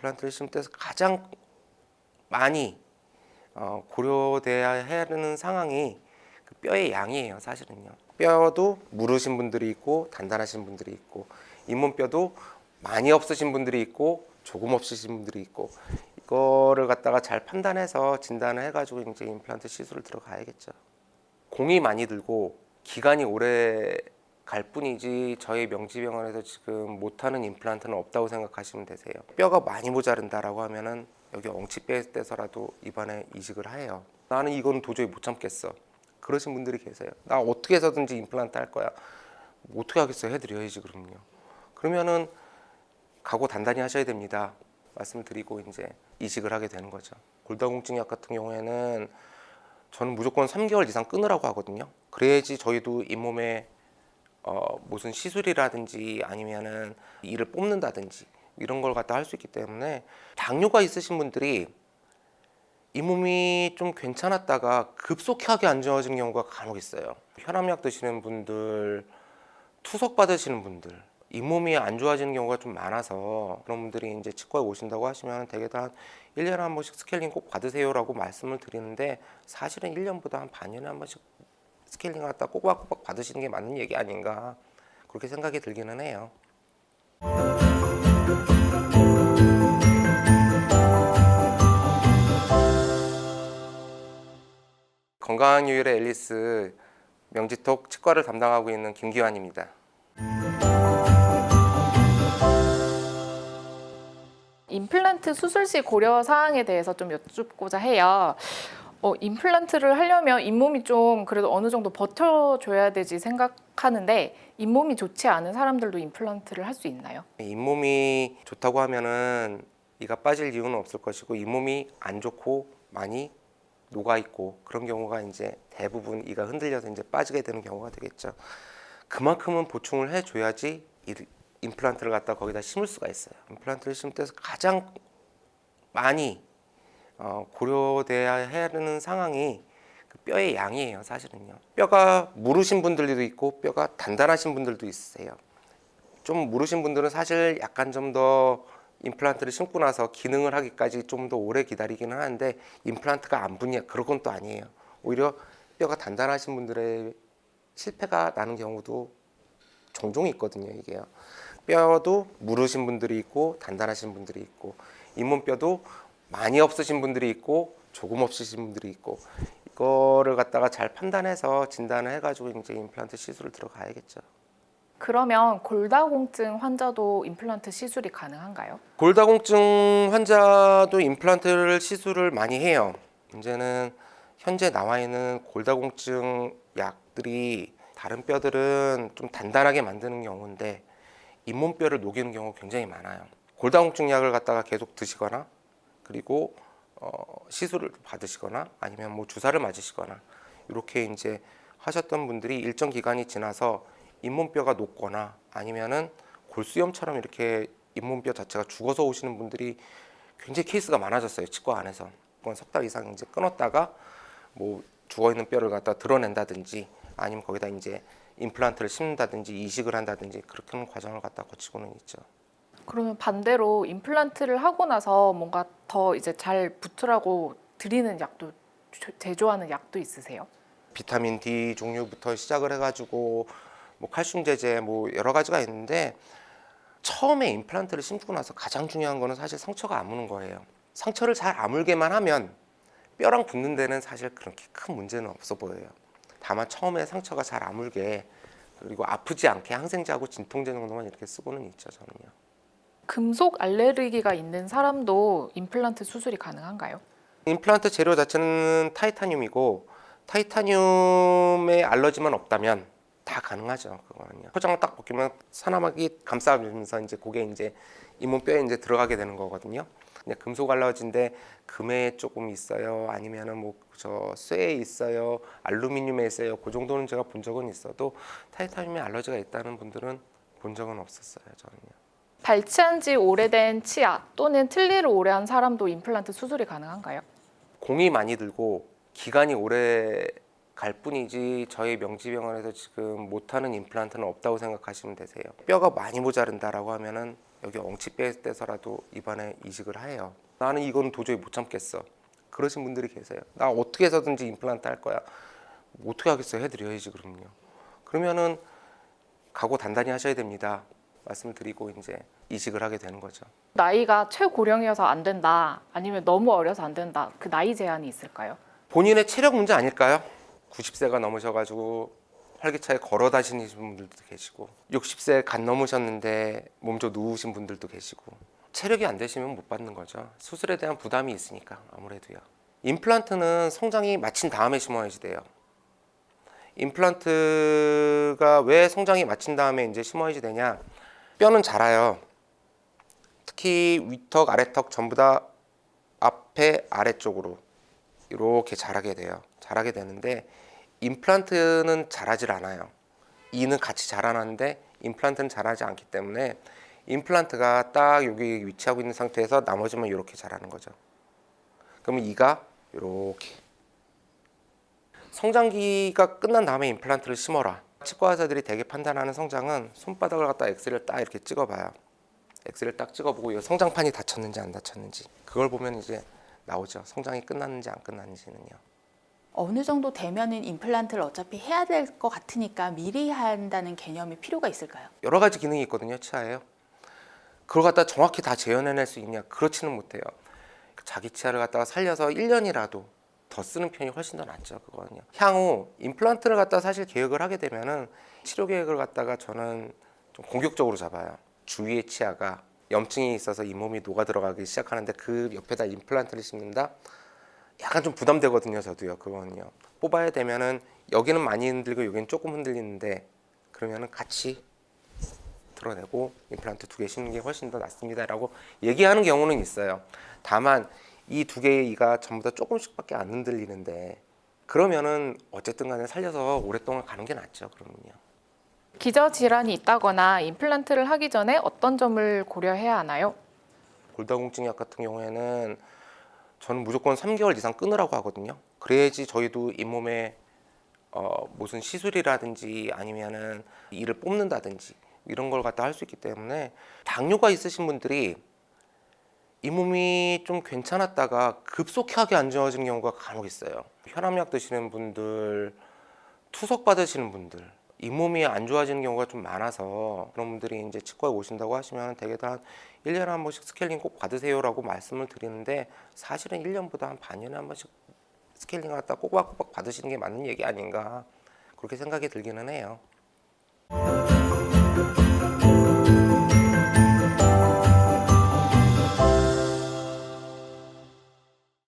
임플란트를 심을 때 가장 많이 고려돼야 하는 상황이 그 뼈의 양이에요. 사실은요. 뼈도 무르신 분들이 있고 단단하신 분들이 있고, 잇몸뼈도 많이 없으신 분들이 있고 조금 없으신 분들이 있고, 이거를 갖다가 잘 판단해서 진단을 해가지고 이제 임플란트 시술을 들어가야겠죠. 공이 많이 들고 기간이 오래 갈 뿐이지 저희 명지병원에서 지금 못하는 임플란트는 없다고 생각하시면 되세요. 뼈가 많이 모자른다라고 하면은 여기 엉치뼈에 떼서라도 입안에 이식을 해요. 나는 이건 도저히 못 참겠어. 그러신 분들이 계세요. 나 어떻게 해서든지 임플란트 할 거야. 어떻게 하겠어요? 해드려야지 그럼요. 그러면은 각오 단단히 하셔야 됩니다. 말씀을 드리고 이제 이식을 하게 되는 거죠. 골다공증 약 같은 경우에는 저는 무조건 3개월 이상 끊으라고 하거든요. 그래야지 저희도 잇몸에 무슨 시술이라든지 아니면은 이를 뽑는다든지 이런 걸 갖다 할 수 있기 때문에, 당뇨가 있으신 분들이 잇몸이 좀 괜찮았다가 급속하게 안 좋아지는 경우가 간혹 있어요. 혈압약 드시는 분들, 투석 받으시는 분들, 잇몸이 안 좋아지는 경우가 좀 많아서 그런 분들이 이제 치과에 오신다고 하시면 대개 다 1년에 한 번씩 스케일링 꼭 받으세요라고 말씀을 드리는데, 사실은 1년보다 한 반년에 한 번씩 스케일링 갖다 꼬박꼬박 받으시는 게 맞는 얘기 아닌가, 그렇게 생각이 들기는 해요. 건강한 요일의 앨리스, 명지톡 치과를 담당하고 있는 김기환입니다. 임플란트 수술 시 고려 사항에 대해서 좀 여쭙고자 해요. 임플란트를 하려면 잇몸이 좀 그래도 어느 정도 버텨줘야 되지 생각하는데, 잇몸이 좋지 않은 사람들도 임플란트를 할 수 있나요? 잇몸이 좋다고 하면은 이가 빠질 이유는 없을 것이고, 잇몸이 안 좋고 많이 녹아 있고 그런 경우가 이제 대부분 이가 흔들려서 이제 빠지게 되는 경우가 되겠죠. 그만큼은 보충을 해줘야지 임플란트를 갖다 거기다 심을 수가 있어요. 임플란트를 심을 때 가장 많이 고려돼야 하는 상황이 그 뼈의 양이에요. 사실은요. 뼈가 무르신 분들도 있고 뼈가 단단하신 분들도 있으세요. 좀 무르신 분들은 사실 약간 좀 더 임플란트를 심고 나서 기능을 하기까지 좀 더 오래 기다리기는 하는데, 임플란트가 안 붙냐 그런 건 또 아니에요. 오히려 뼈가 단단하신 분들의 실패가 나는 경우도 종종 있거든요. 이게요. 뼈도 무르신 분들이 있고 단단하신 분들이 있고, 잇몸뼈도 많이 없으신 분들이 있고 조금 없으신 분들이 있고, 이거를 갖다가 잘 판단해서 진단을 해가지고 이제 임플란트 시술을 들어가야겠죠. 그러면 골다공증 환자도 임플란트 시술이 가능한가요? 골다공증 환자도 임플란트를 시술을 많이 해요. 문제는 현재 나와 있는 골다공증 약들이 다른 뼈들은 좀 단단하게 만드는 경우인데 잇몸뼈를 녹이는 경우가 굉장히 많아요. 골다공증 약을 갖다가 계속 드시거나, 그리고 시술을 받으시거나 아니면 뭐 주사를 맞으시거나 이렇게 이제 하셨던 분들이 일정 기간이 지나서 잇몸뼈가 녹거나 아니면은 골수염처럼 이렇게 잇몸뼈 자체가 죽어서 오시는 분들이 굉장히 케이스가 많아졌어요. 치과 안에서. 그건 석 달 이상 이제 끊었다가 뭐 죽어 있는 뼈를 갖다 드러낸다든지 아니면 거기다 이제 임플란트를 심는다든지 이식을 한다든지 그렇게 하는 과정을 갖다 거치고는 있죠. 그러면 반대로 임플란트를 하고 나서 뭔가 더 이제 잘 붙으라고 드리는 약도, 제조하는 약도 있으세요? 비타민 D 종류부터 시작을 해가지고 뭐 칼슘 제제 뭐 여러 가지가 있는데, 처음에 임플란트를 심고 나서 가장 중요한 거는 사실 상처가 아무는 거예요. 상처를 잘 아물게만 하면 뼈랑 붙는 데는 사실 그렇게 큰 문제는 없어 보여요. 다만 처음에 상처가 잘 아물게, 그리고 아프지 않게 항생제하고 진통제 정도만 이렇게 쓰고는 있죠, 저는요. 금속 알레르기가 있는 사람도 임플란트 수술이 가능한가요? 임플란트 재료 자체는 타이타늄이고, 타이타늄에 알러지만 없다면 다 가능하죠. 그거는요. 포장을 딱 벗기면 사나하게 감싸면서 이제 그게 이제 잇몸뼈에 이제 들어가게 되는 거거든요. 그냥 금속 알러지인데 금에 조금 있어요, 아니면은 뭐 저 쇠에 있어요, 알루미늄에 있어요, 그 정도는 제가 본 적은 있어도 타이타늄에 알러지가 있다는 분들은 본 적은 없었어요, 저는요. 발치한 지 오래된 치아 또는 틀니를 오래 한 사람도 임플란트 수술이 가능한가요? 공이 많이 들고 기간이 오래 갈 뿐이지 저희 명지병원에서 지금 못하는 임플란트는 없다고 생각하시면 되세요. 뼈가 많이 모자른다라고 하면은 여기 엉치 빼서라도 입안에 이식을 해요. 나는 이건 도저히 못 참겠어. 그러신 분들이 계세요. 나 어떻게 해서든지 임플란트 할 거야. 뭐 어떻게 하겠어요? 해드려야지 그럼요. 그러면은 각오 단단히 하셔야 됩니다. 말씀을 드리고 이제 이식을 하게 되는 거죠. 나이가 최고령이어서 안 된다, 아니면 너무 어려서 안 된다, 그 나이 제한이 있을까요? 본인의 체력 문제 아닐까요? 90세가 넘으셔가지고 활기차게 걸어 다니시는 분들도 계시고 60세 간 넘으셨는데 몸 좀 누우신 분들도 계시고 체력이 안 되시면 못 받는 거죠. 수술에 대한 부담이 있으니까 아무래도요. 임플란트는 성장이 마친 다음에 심어야지 돼요. 임플란트가 왜 성장이 마친 다음에 이제 심어야지 되냐? 뼈는 자라요. 특히 위턱, 아래턱 전부 다 앞에 아래쪽으로 이렇게 자라게 돼요. 자라게 되는데 임플란트는 자라질 않아요. 이는 같이 자라나는데 임플란트는 자라지 않기 때문에 임플란트가 딱 여기 위치하고 있는 상태에서 나머지만 이렇게 자라는 거죠. 그러면 이가 이렇게 성장기가 끝난 다음에 임플란트를 심어라. 치과 의사들이 대개 판단하는 성장은 손바닥을 갖다 엑스레이를 딱 이렇게 찍어봐요. 엑스레이를 딱 찍어보고 이 성장판이 닫혔는지 안 닫혔는지 그걸 보면 이제 나오죠. 성장이 끝났는지 안 끝났는지는요. 어느 정도 되면은 임플란트를 어차피 해야 될 것 같으니까 미리 한다는 개념이 필요가 있을까요? 여러 가지 기능이 있거든요. 치아에요. 그걸 갖다 정확히 다 재현해낼 수 있냐? 그렇지는 못해요. 자기 치아를 갖다가 살려서 1년이라도 더 쓰는 편이 훨씬 더 낫죠. 그거는요. 향후 임플란트를 갖다 사실 계획을 하게 되면은 치료 계획을 갖다가 저는 좀 공격적으로 잡아요. 주위의 치아가 염증이 있어서 잇몸이 녹아 들어가기 시작하는데 그 옆에다 임플란트를 심는다. 약간 좀 부담되거든요. 저도요. 그거는요. 뽑아야 되면은 여기는 많이 흔들리고 여기는 조금 흔들리는데 그러면은 같이 드러내고 임플란트 2개 심는 게 훨씬 더 낫습니다라고 얘기하는 경우는 있어요. 다만 이 2개의 이가 전부 다 조금씩밖에 안 흔들리는데 그러면은 어쨌든 간에 살려서 오랫동안 가는 게 낫죠. 그러면요. 기저질환이 있다거나 임플란트를 하기 전에 어떤 점을 고려해야 하나요? 골다공증 약 같은 경우에는 저는 무조건 3개월 이상 끊으라고 하거든요. 그래야지 저희도 잇몸에 무슨 시술이라든지 아니면은 이를 뽑는다든지 이런 걸 갖다 할 수 있기 때문에 당뇨가 있으신 분들이 잇몸이 좀 괜찮았다가 급속하게 안 좋아지는 경우가 간혹 있어요. 혈압약 드시는 분들, 투석 받으시는 분들, 잇몸이 안 좋아지는 경우가 좀 많아서 그런 분들이 이제 치과에 오신다고 하시면 대개도 한 1년에 한 번씩 스케일링 꼭 받으세요라고 말씀을 드리는데 사실은 1년보다 한 반년에 한 번씩 스케일링 갖다 꼬박꼬박 받으시는 게 맞는 얘기 아닌가 그렇게 생각이 들기는 해요.